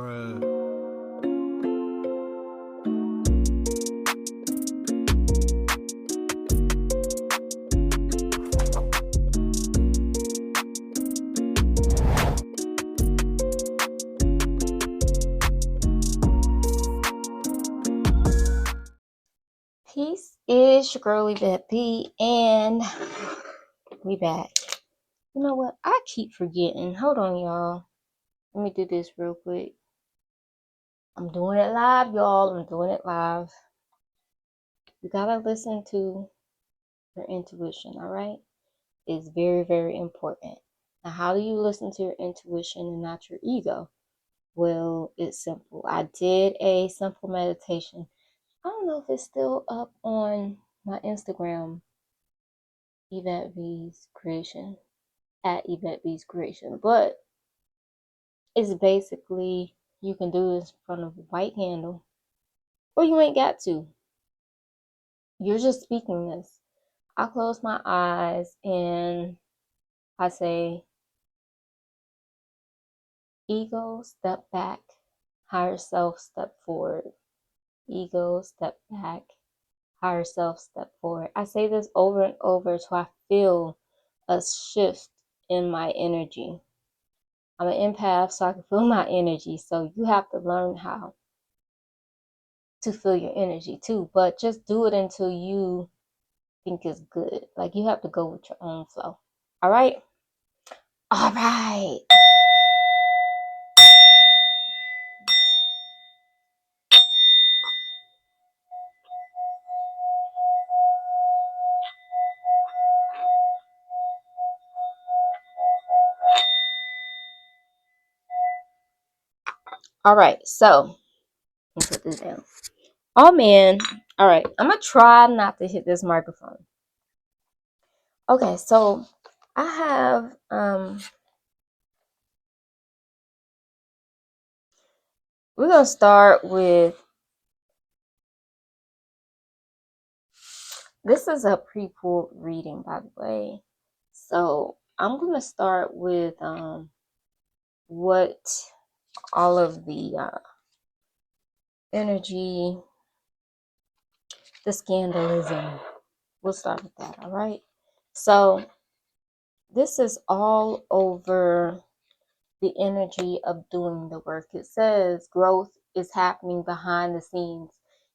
Bruh. Peace, is your girl Yvette P, and we back. You know what? I keep forgetting. Hold on, y'all. Let me do this real quick. I'm doing it live, y'all. I'm doing it live. You gotta listen to your intuition, all right? It's very, very important. Now, how do you listen to your intuition and not your ego? Well, it's simple. I did a simple meditation. I don't know if it's still up on my Instagram, Yvette V's Creation, at Yvette V's Creation, but it's basically you can do this in front of a white candle, or you ain't got to. You're just speaking this. I close my eyes and I say, ego, step back. Higher self, step forward. Ego, step back. Higher self, step forward. I say this over and over till I feel a shift in my energy. I'm an empath, so I can feel my energy. So you have to learn how to feel your energy too. But just do it until you think it's good. Like, you have to go with your own flow. All right? All right. All right. So, let me put this down. Oh, man. All right. I'm going to try not to hit this microphone. Okay. So, I have, we're going to start with, this is a pre-pulled reading, by the way. So, I'm going to start with what all of the energy, the scandalism. We'll start with that, all right? So, this is all over the energy of doing the work. It says growth is happening behind the scenes,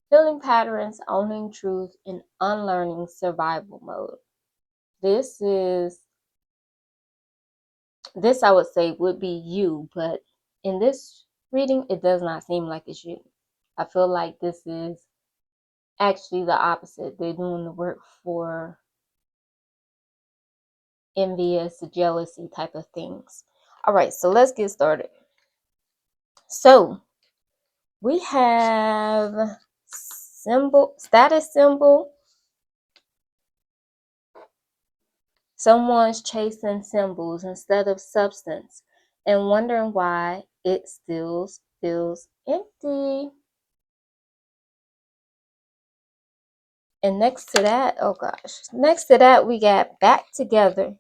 healing patterns, owning truth, and unlearning survival mode. This I would say would be you, but in this reading, it does not seem like it's you. I feel like this is actually the opposite. They're doing the work for envious, jealousy type of things. All right, so let's get started. So we have status symbol. Someone's chasing symbols instead of substance and wondering why it still feels empty. And next to that, we got back together.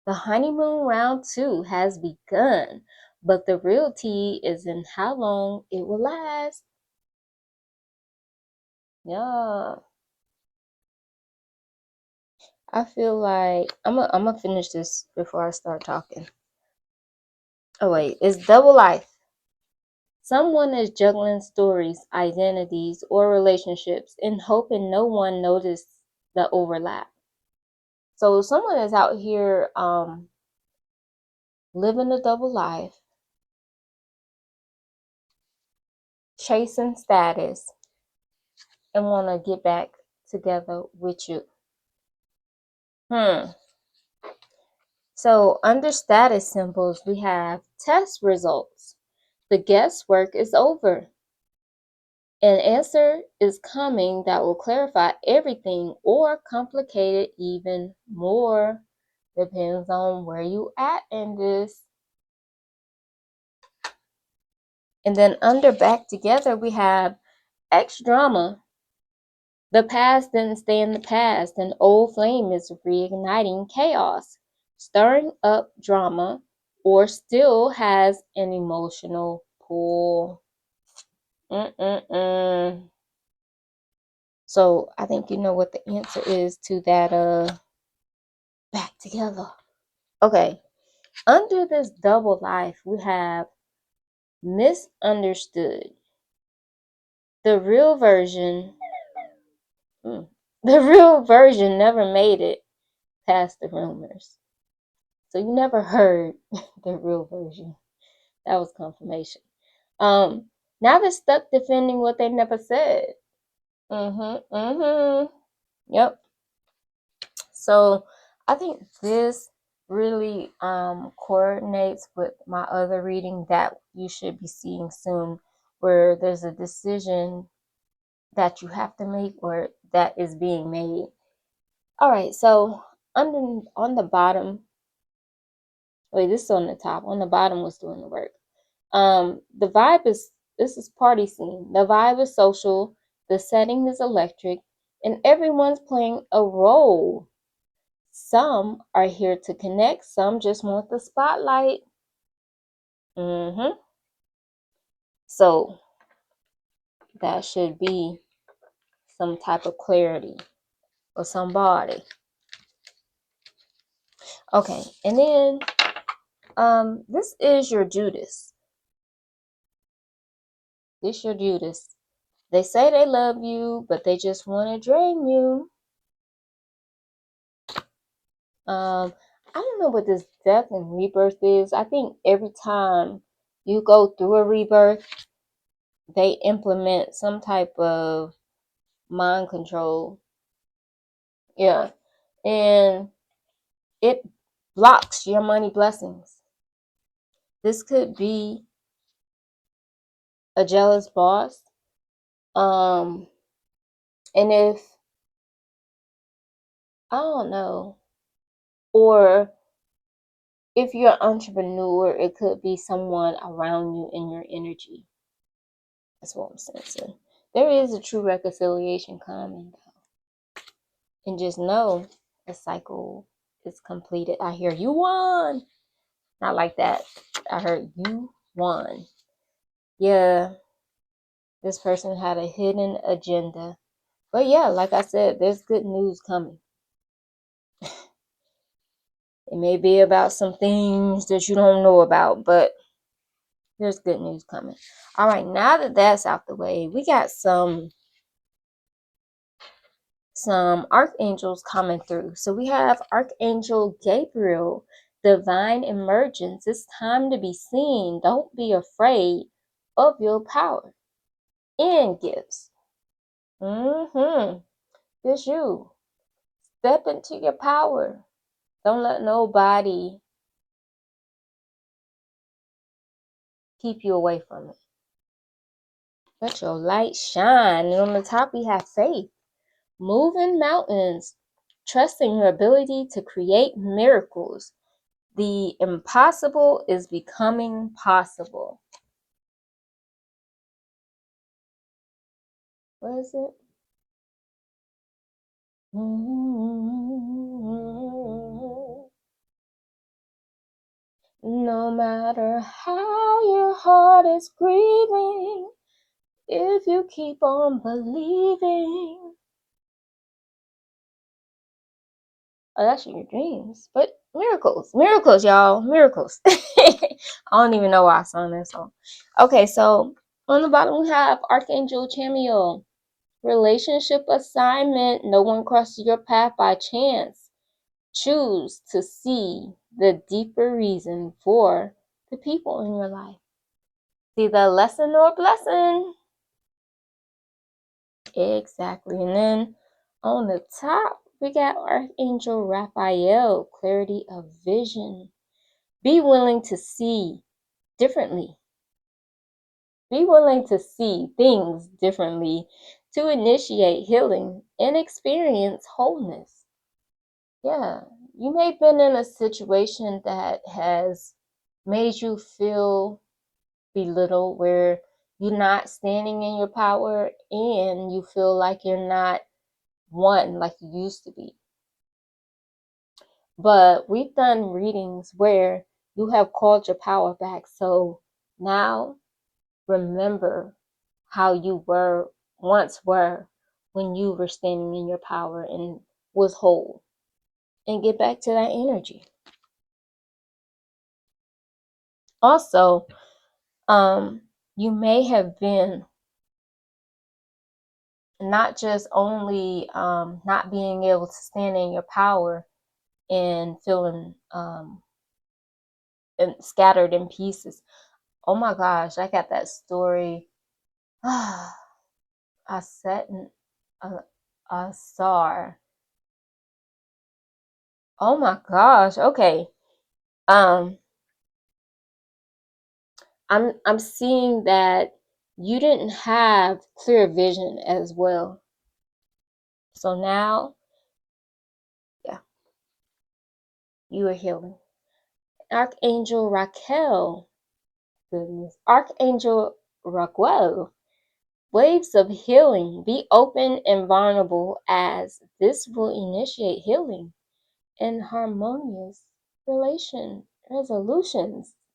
The honeymoon round 2 has begun, but the real tea is in how long it will last. Yeah. I feel like I'm gonna finish this before I start talking. Oh wait, it's double life. Someone is juggling stories, identities, or relationships and hoping no one noticed the overlap. So someone is out here living a double life, chasing status, and want to get back together with you. So under status symbols, we have test results. The guesswork is over. An answer is coming that will clarify everything or complicate it even more. Depends on where you at in this. And then under back together, we have X drama. The past didn't stay in the past. An old flame is reigniting chaos, stirring up drama, or still has an emotional school. So I think you know what the answer is to that back together. Okay. Under this double life, we have misunderstood. The real version never made it past the rumors. So you never heard the real version. That was confirmation. Now they're stuck defending what they never said. Yep. So I think this really coordinates with my other reading that you should be seeing soon, where there's a decision that you have to make or that is being made. All right, so on the bottom, wait, this is on the top. On the bottom was doing the work. The vibe is, this is party scene. The vibe is social, the setting is electric, and everyone's playing a role. Some are here to connect, some just want the spotlight. So that should be some type of clarity for somebody. Okay, and then this is your Judas. This your Judas. They say they love you, but they just want to drain you. I don't know what this death and rebirth is. I think every time you go through a rebirth, they implement some type of mind control. Yeah. And it blocks your money blessings. This could be a jealous boss. And if, I don't know, or if you're an entrepreneur, it could be someone around you in your energy. That's what I'm sensing. There is a true reconciliation coming. And just know the cycle is completed. I hear you won. Not like that. I heard you won. Yeah, this person had a hidden agenda. But yeah, like I said, there's good news coming. It may be about some things that you don't know about, but there's good news coming. All right, now that that's out the way, we got some archangels coming through. So we have Archangel Gabriel, divine emergence. It's time to be seen. Don't be afraid of your power and gifts. It's you. Step into your power. Don't let nobody keep you away from it. Let your light shine. And on the top, we have faith. Moving mountains. Trusting your ability to create miracles. The impossible is becoming possible. What is it? No matter how your heart is grieving, if you keep on believing. Oh, that's in your dreams. But miracles, y'all, miracles. I don't even know why I sung that song. Okay, so on the bottom we have Archangel Chamuel. Relationship assignment. No one crosses your path by chance. Choose to see the deeper reason for the people in your life. See the lesson or blessing. Exactly. And then on the top, we got Archangel Raphael, clarity of vision. Be willing to see differently. Be willing to see things differently to initiate healing and experience wholeness. Yeah, you may have been in a situation that has made you feel belittled, where you're not standing in your power and you feel like you're not one like you used to be. But we've done readings where you have called your power back. So now remember how you once were when you were standing in your power and was whole, and get back to that energy. Also, you may have been not just only not being able to stand in your power and feeling and scattered in pieces. Oh my gosh, I got that story. I sat in a SAR. Oh my gosh. Okay. Um, I'm seeing that you didn't have clear vision as well. So now, yeah, you are healing. Archangel Raquel, goodness, Archangel Raquel, waves of healing. Be open and vulnerable, as this will initiate healing and harmonious resolutions.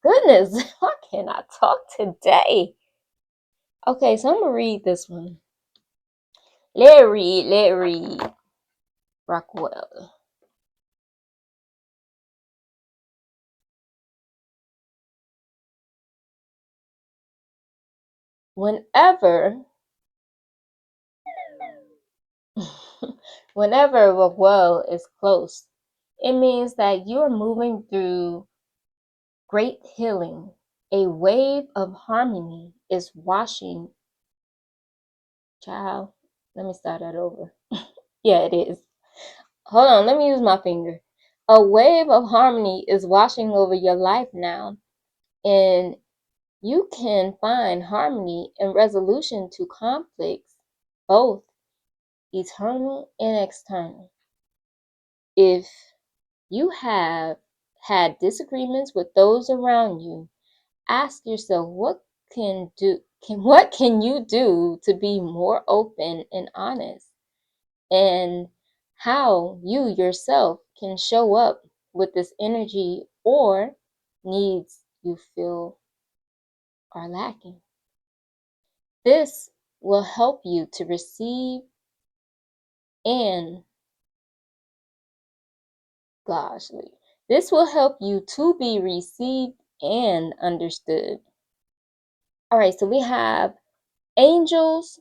Goodness, why can't I talk today? Okay, so I'm gonna read this one. Let read. Rockwell. Whenever whenever Rockwell is close, it means that you're moving through great healing. A wave of harmony is washing. Child, let me start that over. Yeah, it is. Hold on, let me use my finger. A wave of harmony is washing over your life now, and you can find harmony and resolution to conflicts, both eternal and external. If you have had disagreements with those around you, ask yourself what can you do to be more open and honest, and how you yourself can show up with this energy or needs you feel are lacking. This will help you to receive and this will help you to be received and understood. All right, so we have angels.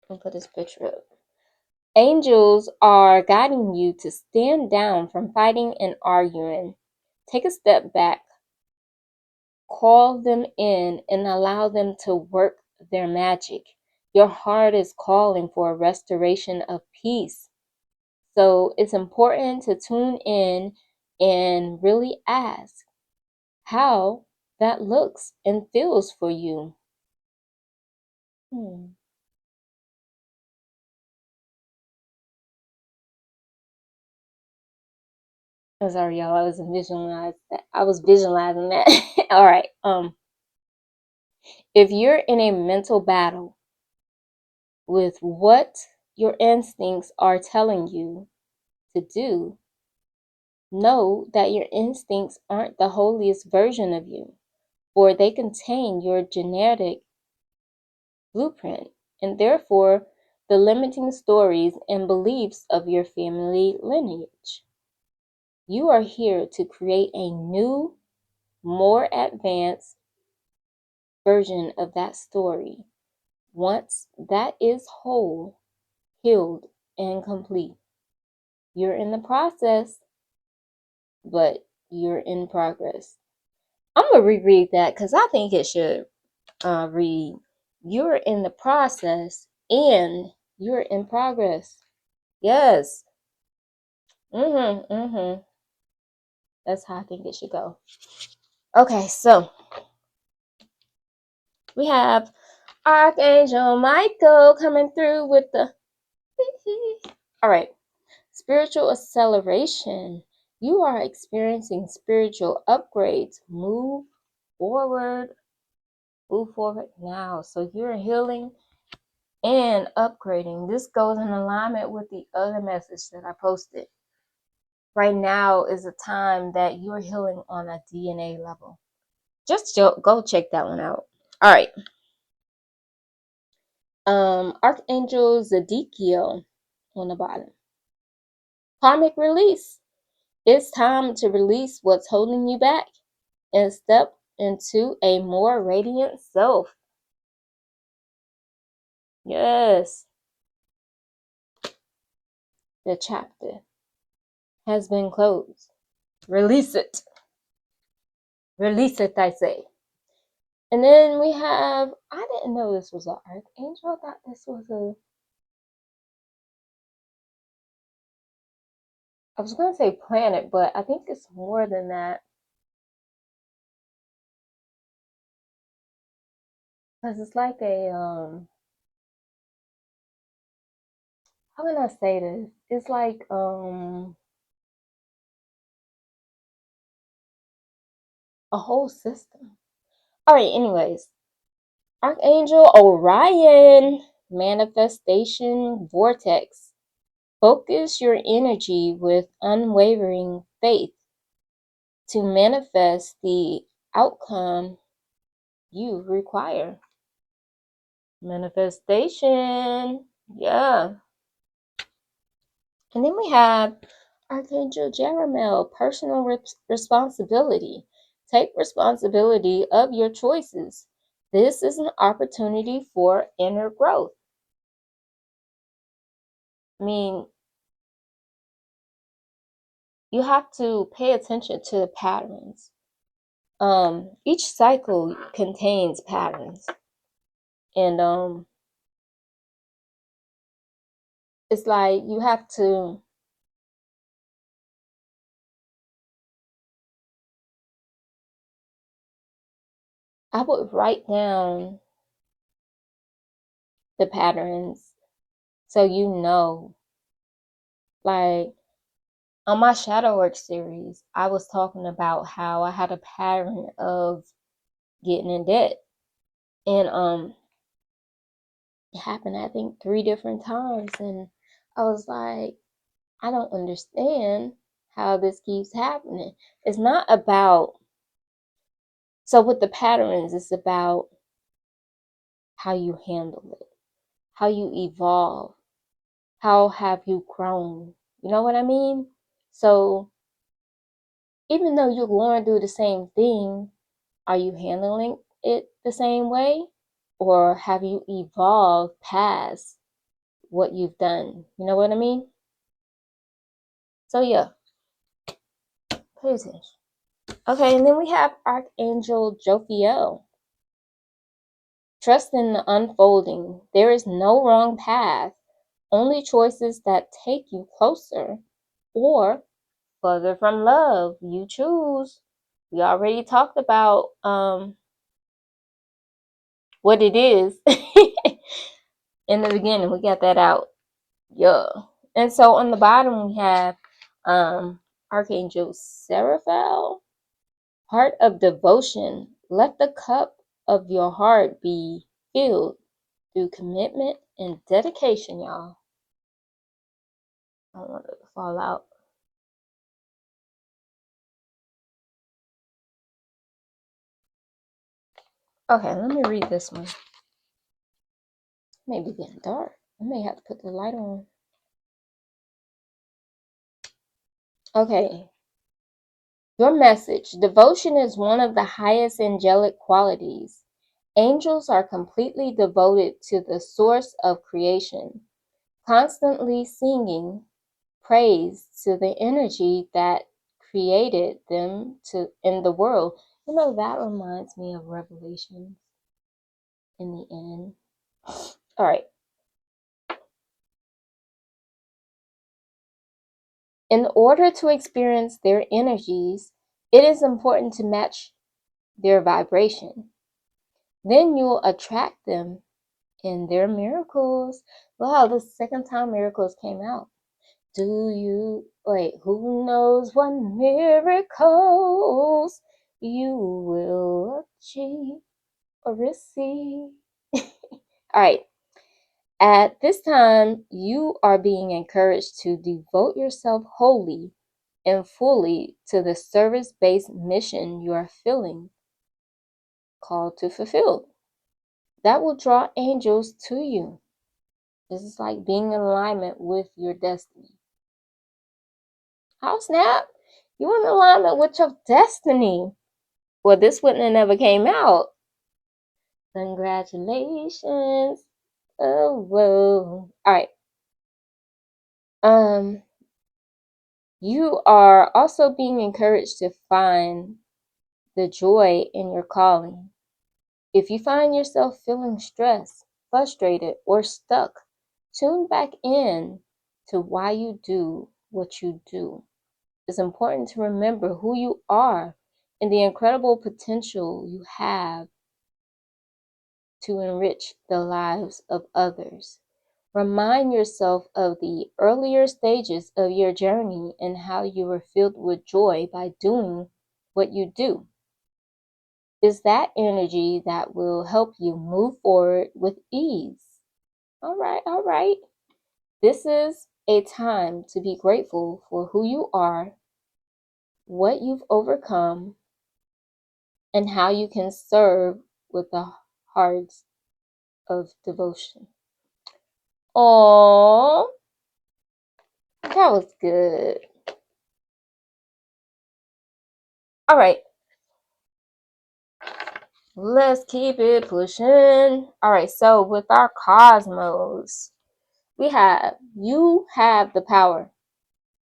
I'll put this picture up. Angels are guiding you to stand down from fighting and arguing. Take a step back, call them in, and allow them to work their magic. Your heart is calling for a restoration of peace. So it's important to tune in and really ask how that looks and feels for you. I'm sorry, y'all. I was visualizing that. All right. If you're in a mental battle with what your instincts are telling you to do, know that your instincts aren't the holiest version of you, for they contain your genetic blueprint, and therefore the limiting stories and beliefs of your family lineage. You are here to create a new, more advanced version of that story once that is whole, healed, and complete. You're in the process, but you're in progress. I'm going to reread that because I think it should read, you're in the process and you're in progress. Yes. That's how I think it should go. Okay, so we have Archangel Michael coming through with the all right. Spiritual acceleration. You are experiencing spiritual upgrades. Forward. Move forward now. So you're healing and upgrading. This goes in alignment with the other message that I posted. Right now is a time that you're healing on a DNA level. Just go check that one out. All right. Archangel Zedekiel on the bottom. Karmic release. It's time to release what's holding you back and step into a more radiant self. Yes. The chapter has been closed. Release it. Release it, I say. And then we have, I didn't know this was an archangel. I thought this was I was going to say planet, but I think it's more than that. Because it's like how can I say this? It's like, a whole system. All right, anyways. Archangel Orion, manifestation vortex. Focus your energy with unwavering faith to manifest the outcome you require. Manifestation. Yeah. And then we have Archangel Jeremiel, personal responsibility. Take responsibility of your choices. This is an opportunity for inner growth. I mean, you have to pay attention to the patterns. Each cycle contains patterns, and it's like you have to. I would write down the patterns so you know. Like on my shadow work series, I was talking about how I had a pattern of getting in debt, and it happened I think 3 different times, and I was like, I don't understand how this keeps happening. It's not about, so with the patterns, it's about how you handle it, how you evolve, how have you grown. You know what I mean? So even though you're going through the same thing, are you handling it the same way? Or have you evolved past what you've done? You know what I mean? So yeah, pay attention. Okay, and then we have Archangel Jophiel. Trust in the unfolding. There is no wrong path, only choices that take you closer or further from love. You choose. We already talked about what it is in the beginning. We got that out. Yeah. And so on the bottom we have Archangel Seraphel, heart of devotion. Let the cup of your heart be filled through commitment and dedication, y'all. I don't want it to fall out. Okay, let me read this one. It may be getting dark. I may have to put the light on. Okay. Your message. Devotion is one of the highest angelic qualities. Angels are completely devoted to the source of creation, constantly singing praise to the energy that created them to in the world. You know, that reminds me of Revelation in the end. All right. In order to experience their energies, it is important to match their vibration. Then you'll attract them in their miracles. Wow, the second time miracles came out. Who knows what miracles you will achieve or receive? All right. At this time, you are being encouraged to devote yourself wholly and fully to the service-based mission you are filling. called to fulfill. That will draw angels to you. This is like being in alignment with your destiny. How snap? You're in alignment with your destiny. Well, this wouldn't have never came out. Congratulations. Oh, whoa. All right. You are also being encouraged to find the joy in your calling. If you find yourself feeling stressed, frustrated, or stuck, tune back in to why you do what you do. It's important to remember who you are and the incredible potential you have to enrich the lives of others. Remind yourself of the earlier stages of your journey and how you were filled with joy by doing what you do. It's that energy that will help you move forward with ease. All right, all right. This is a time to be grateful for who you are, what you've overcome, and how you can serve with the hearts of devotion. Oh, that was good. All right, let's keep it pushing. All right, so with our cosmos, you have the power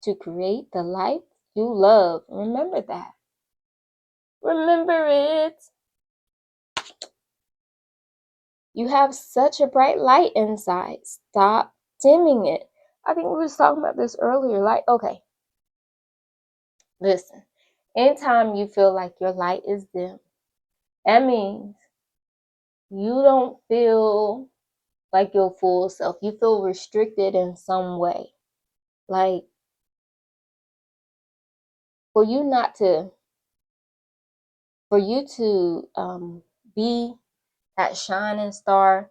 to create the life you love. Remember that. Remember it. You have such a bright light inside. Stop dimming it. I think we were talking about this earlier. Like, okay, listen. Anytime you feel like your light is dim, that means you don't feel like your full self. You feel restricted in some way. Like, for you not to, for you to be that shining star,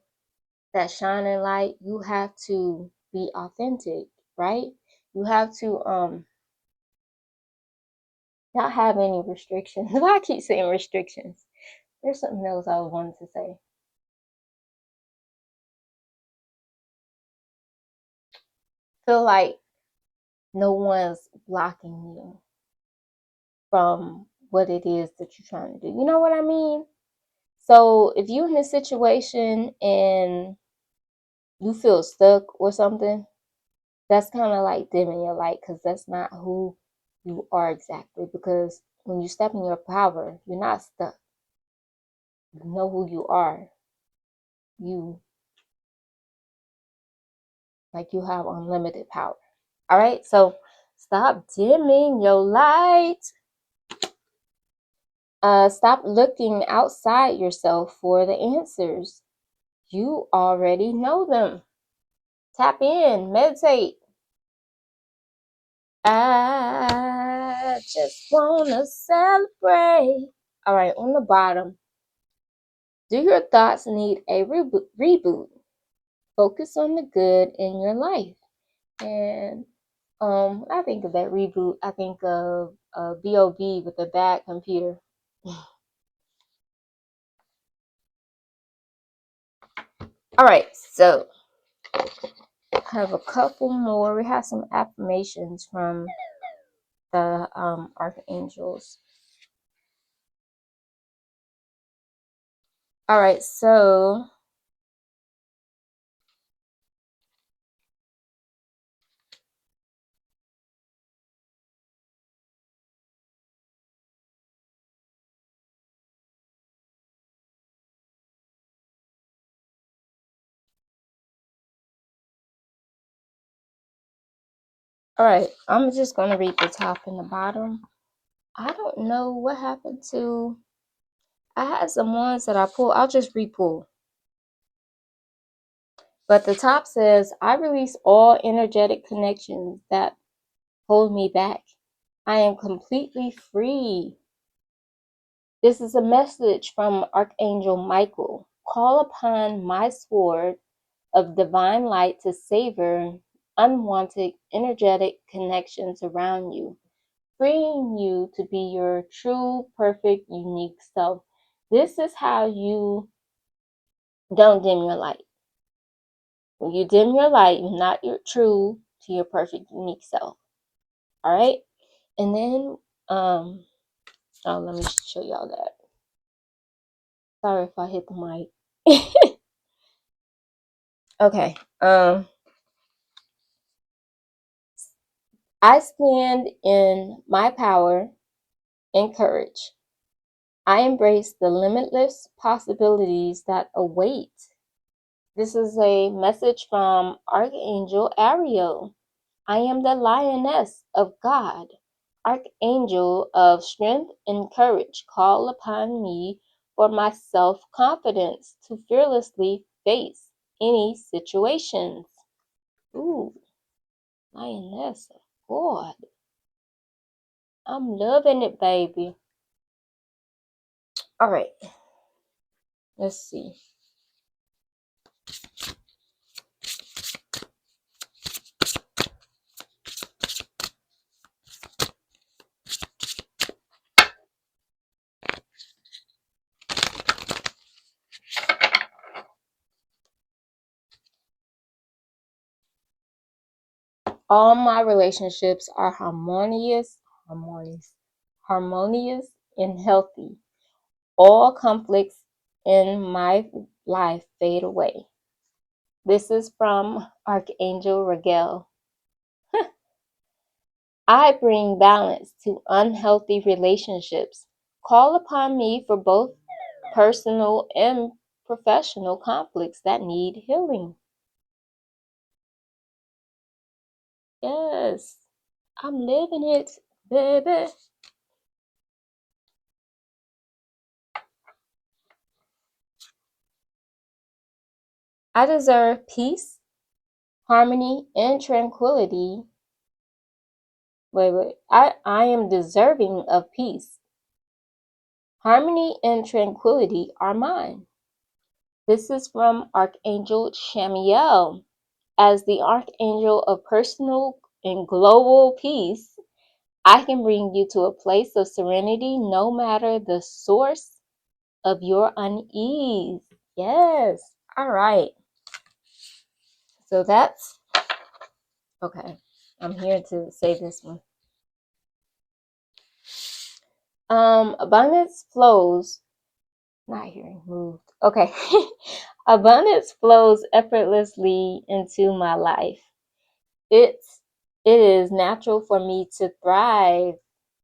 that shining light, you have to be authentic, right? You have to not have any restrictions. Why I keep saying restrictions? There's something else I wanted to say. Feel like no one's blocking you from what it is that you're trying to do. You know what I mean? So if you're in a situation and you feel stuck or something, that's kind of like dimming your light because that's not who you are exactly. Because when you step in your power, you're not stuck. You know who you are. You you have unlimited power. All right, so stop dimming your light. Stop looking outside yourself for the answers. You already know them. Tap in, meditate. I just wanna celebrate. All right, on the bottom, do your thoughts need a reboot? Focus on the good in your life. And I think of that reboot, I think of B.O.B. with a bad computer. All right, so I have a couple more. We have some affirmations from the archangels. All right, so all right, I'm just gonna read the top and the bottom. I don't know what happened to. I had some ones that I pulled. I'll just re-pull. But the top says, I release all energetic connections that hold me back. I am completely free. This is a message from Archangel Michael. Call upon my sword of divine light to savor unwanted energetic connections around you, freeing you to be your true, perfect, unique self. This is how you don't dim your light. When you dim your light, you're not true to your perfect, unique self. All right? And then, oh, let me show y'all that. Sorry if I hit the mic. Okay. I stand in my power and courage. I embrace the limitless possibilities that await. This is a message from Archangel Ariel. I am the lioness of God, archangel of strength and courage. Call upon me for my self-confidence to fearlessly face any situations. Ooh, lioness of God. I'm loving it, baby. All right, let's see. All my relationships are harmonious and healthy. All conflicts in my life fade away. This is from Archangel Raguel. I bring balance to unhealthy relationships. Call upon me for both personal and professional conflicts that need healing. Yes, I'm living it, baby. I deserve peace, harmony, and tranquility. I am deserving of peace. Harmony and tranquility are mine. This is from Archangel Shamiel. As the Archangel of personal and global peace, I can bring you to a place of serenity no matter the source of your unease. Yes. All right. So that's okay. I'm here to say this one. Abundance flows. Not hearing moved. Okay. Abundance flows effortlessly into my life. It is natural for me to thrive.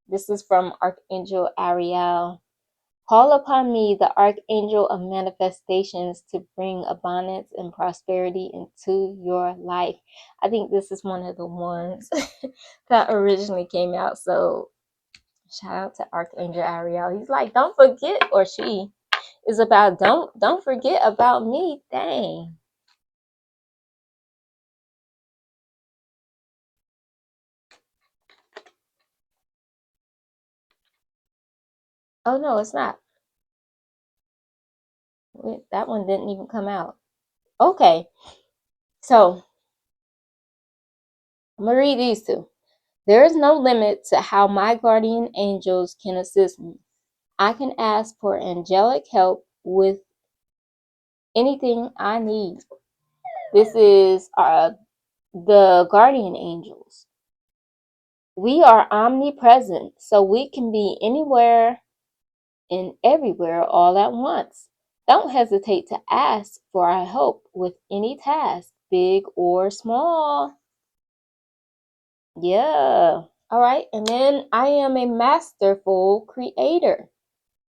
This is from Archangel Ariel. Call upon me, the Archangel of manifestations, to bring abundance and prosperity into your life. I think this is one of the ones that originally came out. So shout out to Archangel Ariel. He's like, don't forget, or she is about don't forget about me. Dang. Oh no, it's not. That one didn't even come out. Okay. So I'm gonna read these two. There is no limit to how my guardian angels can assist me. I can ask for angelic help with anything I need. This is the guardian angels. We are omnipresent, so we can be anywhere and everywhere all at once. Don't hesitate to ask for our help with any task, big or small. Yeah. All right. And then I am a masterful creator.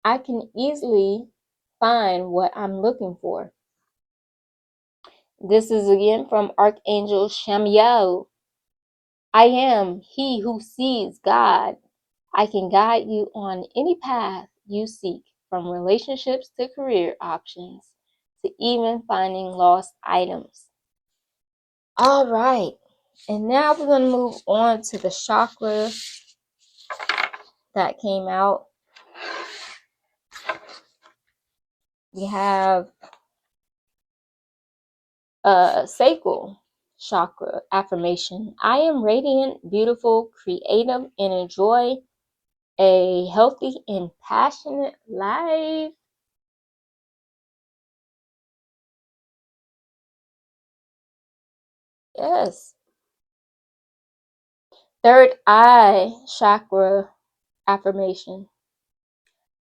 I can easily find what I'm looking for. This is again from Archangel Shamiel. I am he who sees God. I can guide you on any path you seek, from relationships to career options to even finding lost items. All right. And now we're going to move on to the chakra that came out. We have sacral chakra affirmation. I am radiant, beautiful, creative, and enjoy a healthy and passionate life. Yes. Third eye chakra affirmation.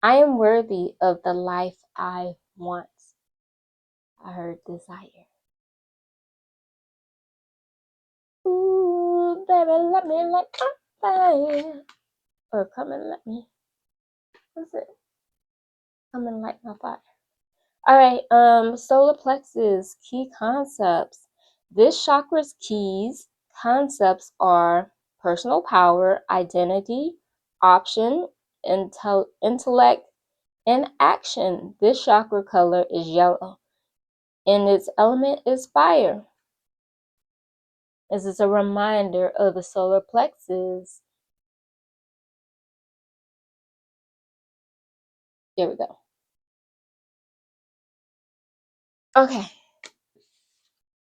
I am worthy of the life I want. I heard desire. Ooh, baby, let me like fire. Or come and let me. What's it? Come and light my fire. All right, solar plexus, key concepts. This chakra's keys concepts are personal power, identity, option, intellect, and action. This chakra color is yellow, and its element is fire. This is a reminder of the solar plexus. There we go. Okay.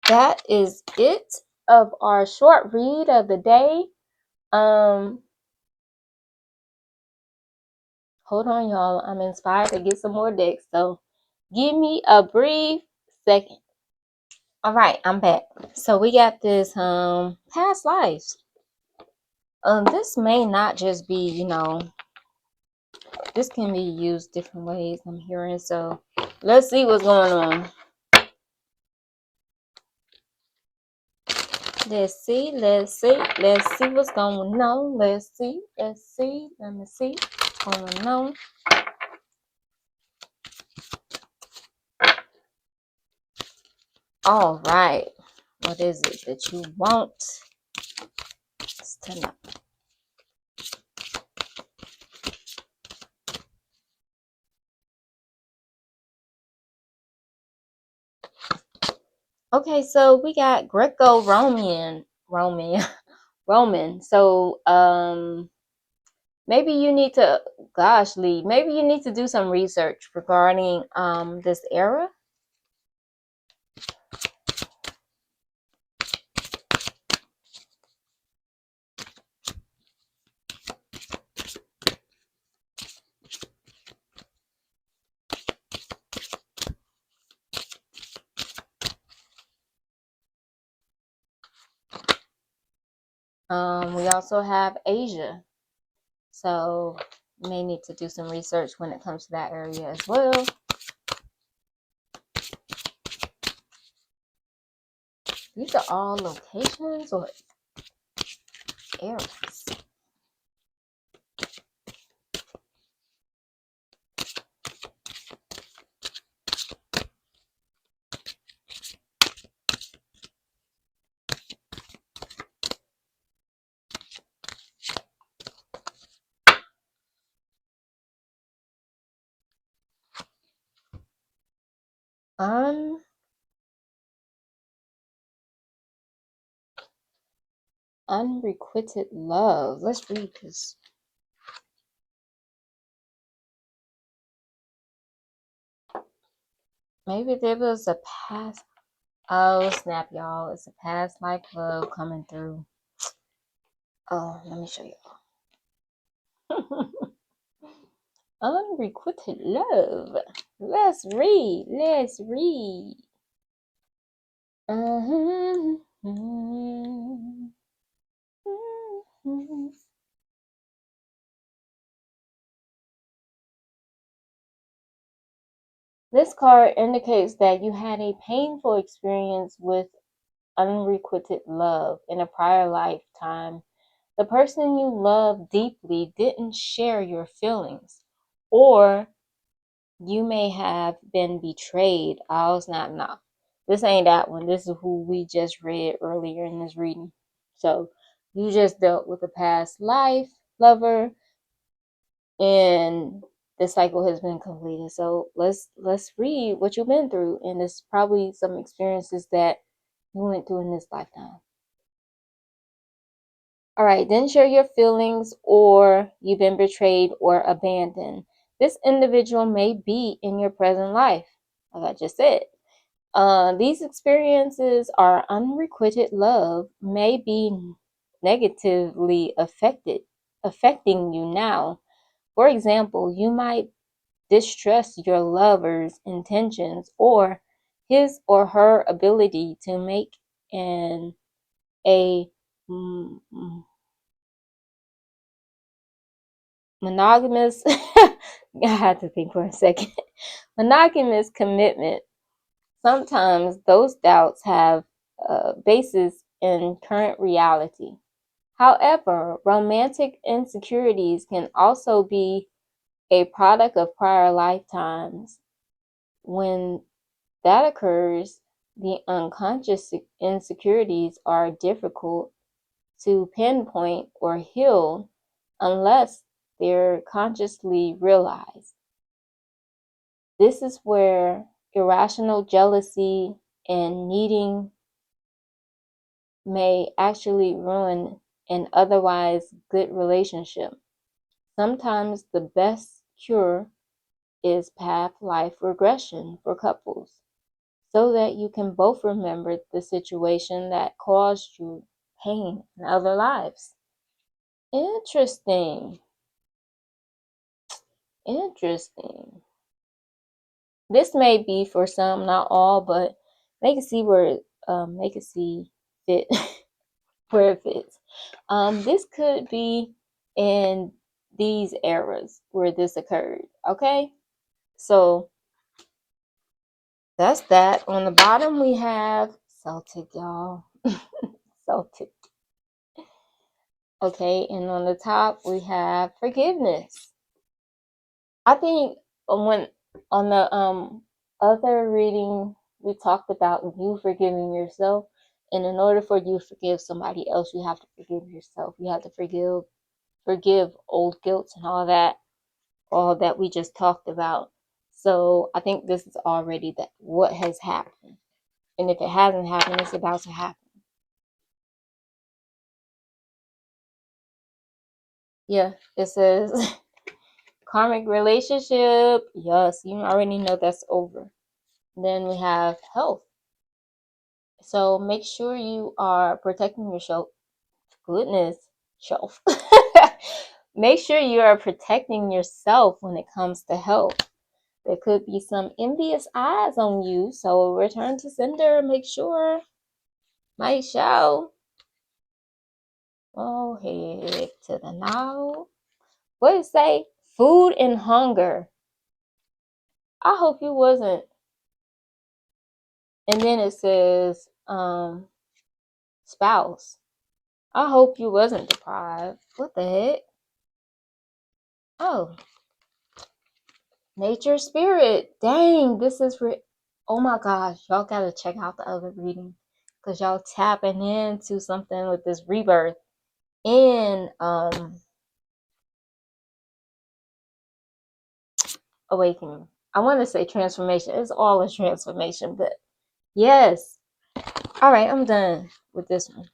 That is it of our short read of the day. Hold on, y'all. I'm inspired to get some more decks, so give me a brief second. All right, I'm back. So we got this past lives. This may not just be, this can be used different ways, I'm hearing. So let's see what's going on. Let's see what's going on. Let's see. Let me see what's going on. All right. What is it that you want to know? Okay, so we got Greco-Roman. So maybe you need to, gosh, Lee, maybe you need to do some research regarding this era. We also have Asia. So you may need to do some research when it comes to that area as well. These are all locations or areas. Unrequited love. Let's read this. Maybe there was a past. Oh, snap, y'all. It's a past life love coming through. Oh, let me show you. Unrequited love. Let's read. Uh-huh. This card indicates that you had a painful experience with unrequited love in a prior lifetime. The person you love deeply didn't share your feelings, or you may have been betrayed. Oh, snap, no. This ain't that one. This is who we just read earlier in this reading. So you just dealt with a past life lover, and the cycle has been completed. So let's read what you've been through, and it's probably some experiences that you went through in this lifetime. All right, then share your feelings, or you've been betrayed or abandoned. This individual may be in your present life, like I just said. These experiences are unrequited love may be negatively affecting you now. For example, you might distrust your lover's intentions or his or her ability to make an a monogamous, I had to think for a second, monogamous commitment, sometimes those doubts have a basis in current reality. However, romantic insecurities can also be a product of prior lifetimes. When that occurs, the unconscious insecurities are difficult to pinpoint or heal unless they're consciously realized. This is where irrational jealousy and needing may actually ruin an otherwise good relationship. Sometimes the best cure is past life regression for couples, so that you can both remember the situation that caused you pain in other lives. Interesting. Interesting. This may be for some, not all, but they can see where they can see fit where it fits. This could be in these eras where this occurred. Okay, so that's that. On the bottom we have Celtic, y'all. Celtic. Okay, and on the top we have forgiveness. I think when on the other reading we talked about you forgiving yourself, and in order for you to forgive somebody else, you have to forgive yourself. You have to forgive old guilt and all that we just talked about. So I think this is already that what has happened, and if it hasn't happened, it's about to happen. Yeah, it says karmic relationship. Yes, you already know that's over. Then we have health. So make sure you are protecting yourself. Goodness, shelf. Make sure you are protecting yourself when it comes to health. There could be some envious eyes on you, so return to sender. Make sure. Might show. Oh, head to the now. What did it say? Food and hunger. I hope you wasn't. And then it says spouse. I hope you wasn't deprived. What the heck? Oh, nature spirit. Dang, this is oh my gosh, y'all gotta check out the other reading because y'all tapping into something with this rebirth and awakening. I want to say transformation. It's all a transformation, but yes. All right, I'm done with this one.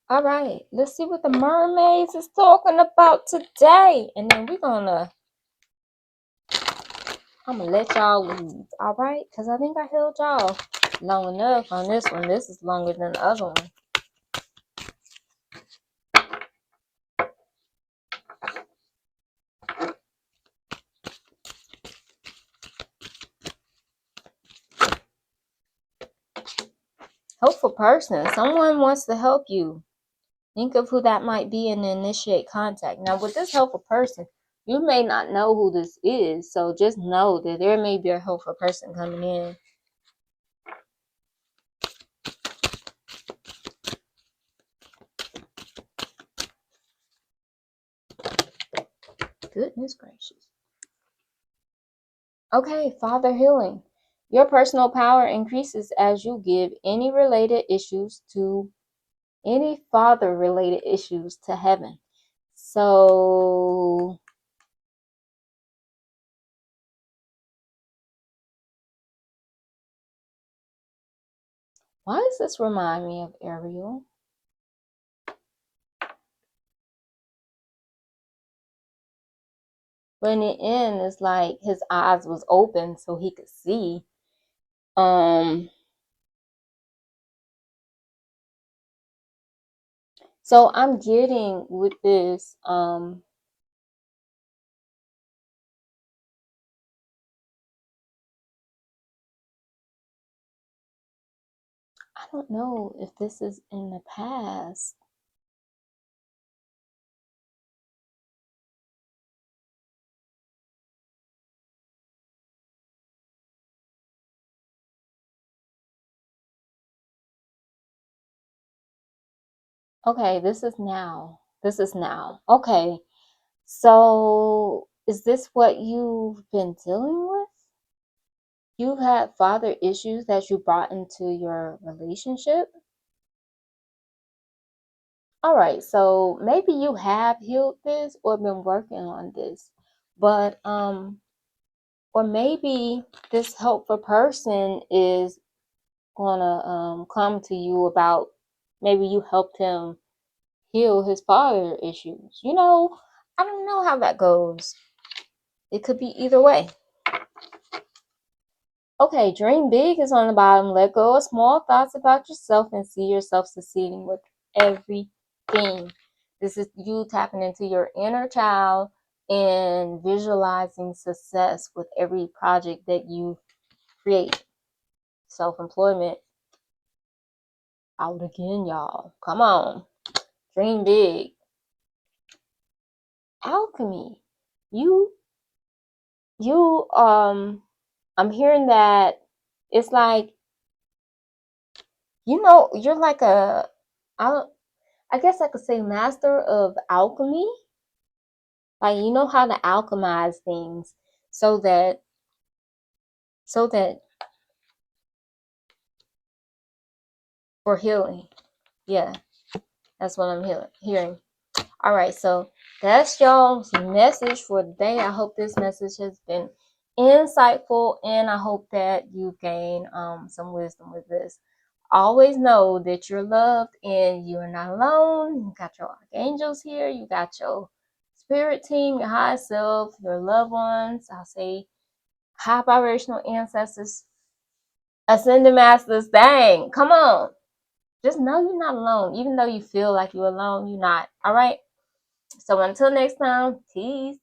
All right, let's see what the mermaids is talking about today, and then I'm gonna let y'all leave. All right, because I think I held y'all long enough on this one. This is longer than the other one. Helpful person. Someone wants to help you. Think of who that might be and initiate contact. Now, with this helpful person, you may not know who this is, so just know that there may be a helpful person coming in. Goodness gracious. Okay, Father healing. Your personal power increases as you give any father related issues to heaven. So why does this remind me of Ariel? But in the end, it's like his eyes was open so he could see. So I'm getting with this, I don't know if this is in the past. Okay, this is now. This is now. Okay. So is this what you've been dealing with? You've had father issues that you brought into your relationship? All right, so maybe you have healed this or been working on this. But or maybe this helpful person is gonna come to you about, maybe you helped him heal his father issues. I don't know how that goes. It could be either way. Okay, dream big is on the bottom. Let go of small thoughts about yourself and see yourself succeeding with everything. This is you tapping into your inner child and visualizing success with every project that you create. Self-employment out again, y'all. Come on. Dream big. Alchemy. You I'm hearing that it's like, you're like I I guess I could say master of alchemy. Like, you know how to alchemize things so that so that for healing. Yeah, that's what I'm hearing. All right, so that's y'all's message for the day. I hope this message has been insightful, and I hope that you gain some wisdom with this. Always know that you're loved and you're not alone. You got your archangels here, you got your spirit team, your high self, your loved ones. I'll say high vibrational ancestors, ascended masters. Dang, come on. Just know you're not alone. Even though you feel like you're alone, you're not. All right. So until next time, peace.